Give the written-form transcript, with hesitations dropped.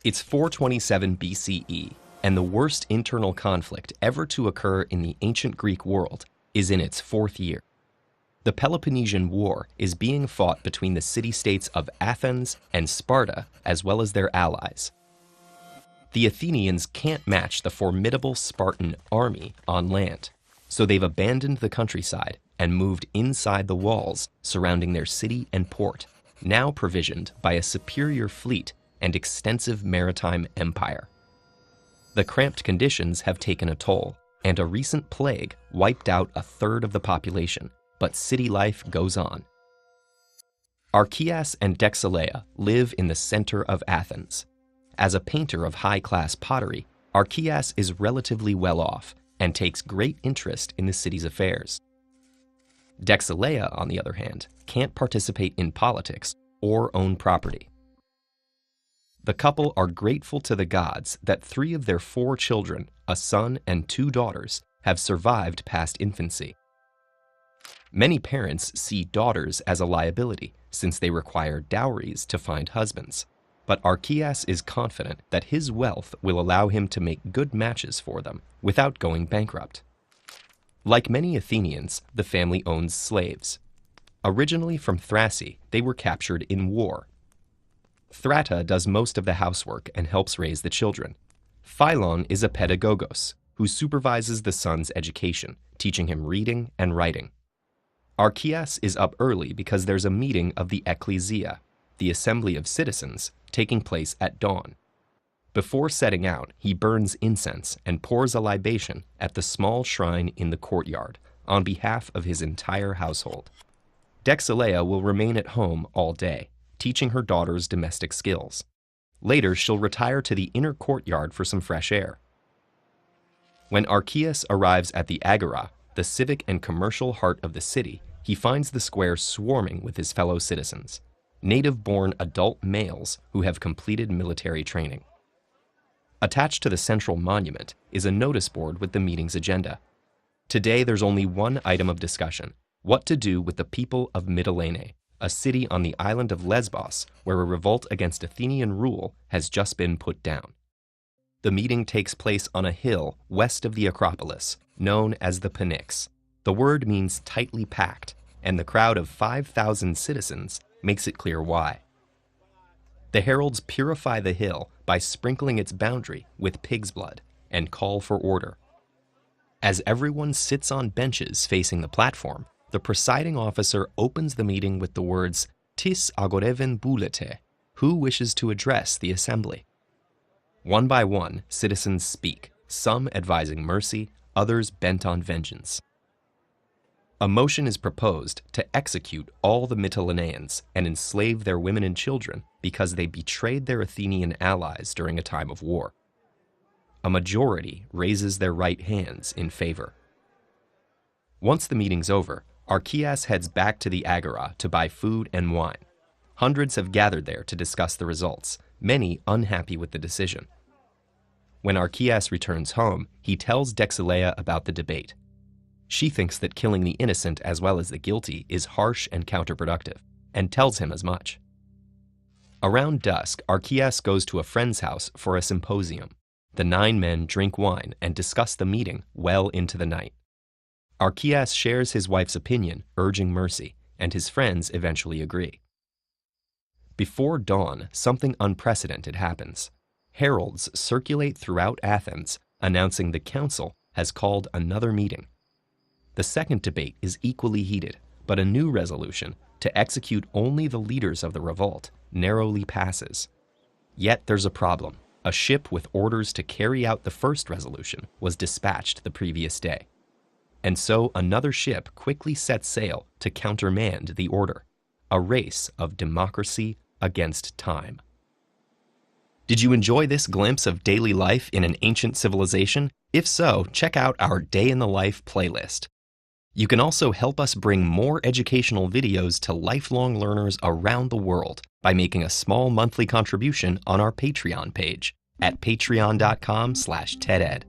It's 427 BCE, and the worst internal conflict ever to occur in the ancient Greek world is in its fourth year. The Peloponnesian War is being fought between the city-states of Athens and Sparta, as well as their allies. The Athenians can't match the formidable Spartan army on land, so they've abandoned the countryside and moved inside the walls surrounding their city and port, now provisioned by a superior fleet and extensive maritime empire. The cramped conditions have taken a toll, and a recent plague wiped out a third of the population, but city life goes on. Archias and Dexeleia live in the center of Athens. As a painter of high-class pottery, Archias is relatively well off and takes great interest in the city's affairs. Dexeleia, on the other hand, can't participate in politics or own property. The couple are grateful to the gods that 3 of their 4 children, a son and 2 daughters, have survived past infancy. Many parents see daughters as a liability since they require dowries to find husbands, but Archias is confident that his wealth will allow him to make good matches for them without going bankrupt. Like many Athenians, the family owns slaves. Originally from Thrace, they were captured in war. Thrata does most of the housework and helps raise the children. Philon is a pedagogos who supervises the son's education, teaching him reading and writing. Archias is up early because there's a meeting of the Ecclesia, the assembly of citizens, taking place at dawn. Before setting out, he burns incense and pours a libation at the small shrine in the courtyard on behalf of his entire household. Dexeleia will remain at home all day, teaching her daughters domestic skills. Later, she'll retire to the inner courtyard for some fresh air. When Archias arrives at the Agora, the civic and commercial heart of the city, he finds the square swarming with his fellow citizens, native-born adult males who have completed military training. Attached to the central monument is a notice board with the meeting's agenda. Today, there's only one item of discussion: what to do with the people of Mytilene, a city on the island of Lesbos where a revolt against Athenian rule has just been put down. The meeting takes place on a hill west of the Acropolis, known as the Pnyx. The word means tightly packed, and the crowd of 5,000 citizens makes it clear why. The heralds purify the hill by sprinkling its boundary with pig's blood and call for order. As everyone sits on benches facing the platform, the presiding officer opens the meeting with the words, "Tis agoreven boulete," who wishes to address the assembly. One by one, citizens speak, some advising mercy, others bent on vengeance. A motion is proposed to execute all the Mytileneans and enslave their women and children because they betrayed their Athenian allies during a time of war. A majority raises their right hands in favor. Once the meeting's over, Archias heads back to the Agora to buy food and wine. Hundreds have gathered there to discuss the results, many unhappy with the decision. When Archias returns home, he tells Dexeleia about the debate. She thinks that killing the innocent as well as the guilty is harsh and counterproductive, and tells him as much. Around dusk, Archias goes to a friend's house for a symposium. The 9 men drink wine and discuss the meeting well into the night. Archias shares his wife's opinion, urging mercy, and his friends eventually agree. Before dawn, something unprecedented happens. Heralds circulate throughout Athens, announcing the council has called another meeting. The second debate is equally heated, but a new resolution to execute only the leaders of the revolt narrowly passes. Yet there's a problem. A ship with orders to carry out the first resolution was dispatched the previous day. And so another ship quickly sets sail to countermand the order, a race of democracy against time. Did you enjoy this glimpse of daily life in an ancient civilization? If so, check out our Day in the Life playlist. You can also help us bring more educational videos to lifelong learners around the world by making a small monthly contribution on our Patreon page at patreon.com/TEDEd.